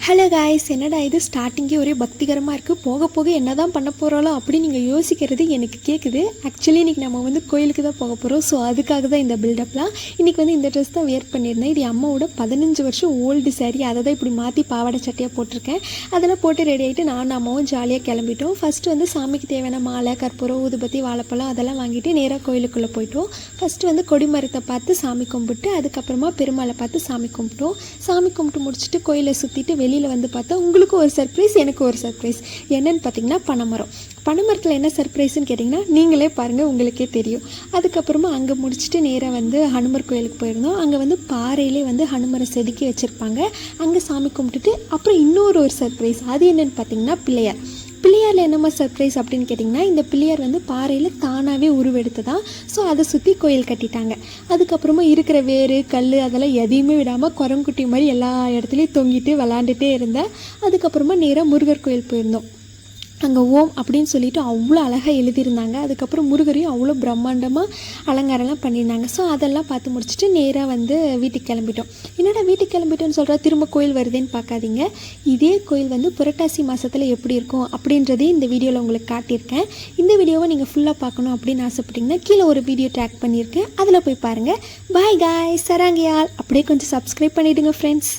Hello guys, என்னடா இது ஸ்டார்டிங்கே ஒரே பக்திகரமாக இருக்குது. போக போக என்ன தான் பண்ண போகிறோளோ அப்படின்னு நீங்கள் யோசிக்கிறது எனக்கு கேட்குது. ஆக்சுவலி இன்றைக்கி நம்ம வந்து கோயிலுக்கு தான் போக போகிறோம். ஸோ அதுக்காக தான் இந்த பில்டப்லாம். இன்றைக்கி வந்து இந்த ட்ரெஸ் தான் வேர் பண்ணியிருந்தேன். இது அம்மாவோட 15 வருஷம் ஓல்டு சாரீ. அதை தான் இப்படி மாற்றி பாவாடை சட்டையாக போட்டிருக்கேன். அதெல்லாம் போட்டு ரெடி ஆகிட்டு நானும் அம்மாவும் ஜாலியாக கிளம்பிட்டோம். ஃபஸ்ட்டு வந்து சாமிக்கு தேவையான மாலை, கற்பூரம், ஊதுபத்தி, வாழைப்பழம் அதெல்லாம் வாங்கிட்டு நேராக கோயிலுக்குள்ளே போயிட்டோம். ஃபஸ்ட்டு வந்து கொடிமரத்தை பார்த்து சாமி கும்பிட்டு அதுக்கப்புறமா பெருமாளை பார்த்து சாமி கும்பிட்டோம். சாமி கும்பிட்டு முடிச்சுட்டு கோயிலை சுற்றிட்டு வெளியில் வந்து பார்த்தா உங்களுக்கு ஒரு சர்ப்ரைஸ், எனக்கு ஒரு சர்ப்ரைஸ். என்னன்னு பார்த்தீங்கன்னா பனைமரத்தில் என்ன சர்ப்ரைஸ்ன்னு கேட்டிங்கன்னா நீங்களே பாருங்கள், உங்களுக்கே தெரியும். அதுக்கப்புறமா அங்கே முடிச்சுட்டு நேராக வந்து ஹனுமர் கோயிலுக்கு போயிருந்தோம். அங்கே வந்து பாறையிலே வந்து ஹனுமரை செதுக்கி வச்சுருப்பாங்க. அங்கே சாமி கும்பிட்டுட்டு அப்புறம் இன்னொரு சர்ப்ரைஸ். அது என்னென்னு பார்த்தீங்கன்னா பிள்ளையாரில் என்னம்மா சர்ப்ரைஸ் அப்படின்னு கேட்டிங்கன்னா, இந்த பிள்ளையார் வந்து பாறையில் தானாகவே உருவெடுத்து தான். ஸோ அதை சுற்றி கோயில் கட்டிட்டாங்க. அதுக்கப்புறமா இருக்கிற வேறு கல் அதெல்லாம் எதையுமே விடாமல் குரங்குட்டி மாதிரி எல்லா இடத்துலையும் தொங்கிட்டு விளாண்டுட்டே இருந்தேன். அதுக்கப்புறமா நேராக முருகர் கோயில் போயிருந்தோம். அங்கே ஓம் அப்படின்னு சொல்லிட்டு அவ்வளோ அழகாக எழுதியிருந்தாங்க. அதுக்கப்புறம் முருகரையும் அவ்வளோ பிரம்மாண்டமாக அலங்காரம்லாம் பண்ணியிருந்தாங்க. ஸோ அதெல்லாம் பார்த்து முடிச்சுட்டு நேராக வந்து வீட்டுக்கு கிளம்பிட்டோம். என்னடா வீட்டுக்கு கிளம்பிட்டோன்னு சொல்கிறா, திரும்ப கோயில் வருதுன்னு பார்க்காதீங்க. இதே கோயில் வந்து புரட்டாசி மாதத்தில் எப்படி இருக்கும் அப்படின்றதையும் இந்த வீடியோவில் உங்களுக்கு காட்டியிருக்கேன். இந்த வீடியோவை நீங்கள் ஃபுல்லாக பார்க்கணும் அப்படின்னு ஆசைப்பட்டீங்கன்னா கீழே ஒரு வீடியோ டேக் பண்ணியிருக்கேன், அதில் போய் பாருங்கள். பாய் காய், சராங்கியால். அப்படியே கொஞ்சம் சப்ஸ்கிரைப் பண்ணிவிடுங்க ஃப்ரெண்ட்ஸ்.